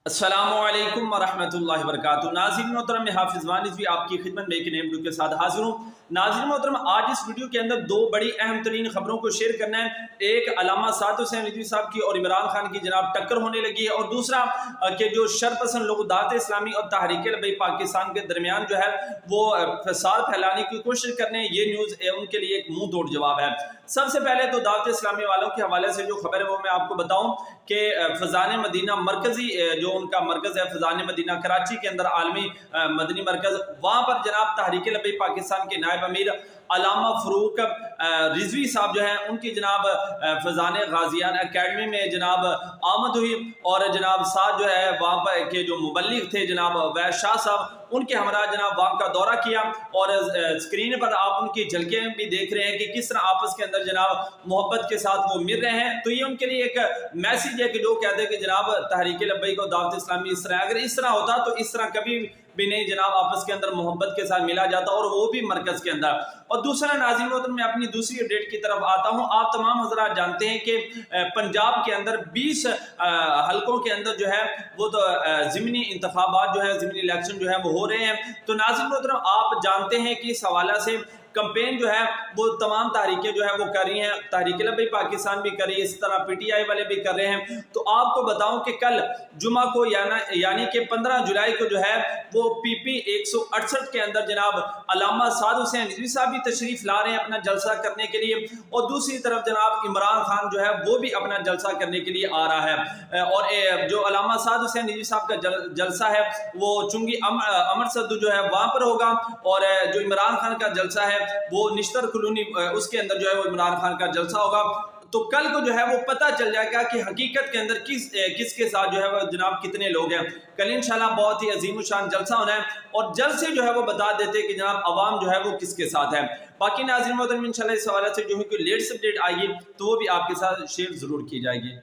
अस्सलामुअलैकुम वरहमतुल्लाहि वबरकातुहू। नाज़रीन मोहतरम, मैं हाफिज़ वानिस भी आपकी खिदमत में एक नए वीडियो के साथ हाजिर हूँ। नाज़रीन मोहतरम, आज इस वीडियो के अंदर दो बड़ी अहम तरीन खबरों को शेयर करना है। एक अल्लामा साद हुसैन रिजवी साहब की और इमरान खान की जनाब टक्कर होने लगी है, और दूसरा कि जो शरपसंद लोग दावत इस्लामी और तहरीक लब्बैक पाकिस्तान के दरमियान जो है वो फसाद फैलाने की कोशिश कर रहे हैं। ये न्यूज़ उनके लिए एक मुंह तोड़ जवाब है। सबसे पहले तो दावत इस्लामी वालों के हवाले से जो खबर है वो मैं आपको बताऊं कि फजान मदीना मरकजी जो उनका मरकज़ है फजान मदीना कराची के अंदर आलमी मदनी मरकज़, वहाँ पर जनाब तहरीक लब्बैक पाकिस्तान के नायब अमीर अल्लामा फ़रूक रिजवी साहब जो हैं उनकी जनाब फजान गाजियान अकेडमी में जनाब आमद हुई, और जनाब साथ जो है वहाँ पर के जो मुबल्लिग थे जनाब वैद शाह साहब, उनके हमरा जनाब वहाँ का दौरा किया। और स्क्रीन पर आप उनकी झलकें भी देख रहे हैं कि किस तरह आपस के अंदर जनाब मोहब्बत के साथ वो मिल रहे हैं। तो ये उनके लिए एक मैसेज है कि जो कहते हैं कि जनाब तहरीक लब्बैक और दावत इस्लामी इस तरह, अगर इस तरह होता तो इस तरह कभी भी नहीं जनाब आपस के अंदर मोहब्बत के साथ मिला जाता, और वो भी मरकज के अंदर। और दूसरा नाज़रीन मोहतरम, मैं अपनी दूसरी अपडेट की तरफ आता हूँ। आप तमाम हज़रात जानते हैं कि पंजाब के अंदर 20 हलकों के अंदर जो है वो तो ज़िमनी इंतखाबात जो है, ज़िमनी इलेक्शन जो है वो हो रहे हैं। तो नाज़रीन मोहतरम, आप जानते हैं कि इस हवाले से कंपेन जो है वो तमाम तहरीकें जो है वो कर रही हैं। तहरीक लब्बैक पाकिस्तान भी कर रही है, इस तरह PTI वाले भी कर रहे हैं। तो आपको बताऊं कि कल जुमा को यानी कि 15 जुलाई को जो है वो PP 168 के अंदर जनाब अल्लामा साद हुसैन रिजवी साहब भी तशरीफ ला रहे हैं अपना जलसा करने के लिए, और दूसरी तरफ जनाब इमरान खान जो है वो भी अपना जलसा करने के लिए आ रहा है। और जो अल्लामा साद हुसैन रिजवी साहब का जलसा है वो चुंगी अमर सद्दू जो है वहाँ पर होगा, और जो इमरान खान का जलसा है वो निश्तर कॉलोनी उसके अंदर जो है वो इमरान खान का जलसा होगा। तो कल को जो है वो पता चल जाएगा कि हकीकत के अंदर किसके साथ जो है वो जनाब कितने लोग हैं। कल इंशाल्लाह बहुत ही अजीम शान जलसा होना है, और जल्द से जो है वो बता देते हैं कि जनाब अवाम जो है वो किसके साथ है। बाकी नाज़रीन मोहतरम, इंशाल्लाह इस हवाले से जो है कोई लेटेस्ट अपडेट आएगी तो वो भी आपके साथ शेयर जरूर की जाएगी।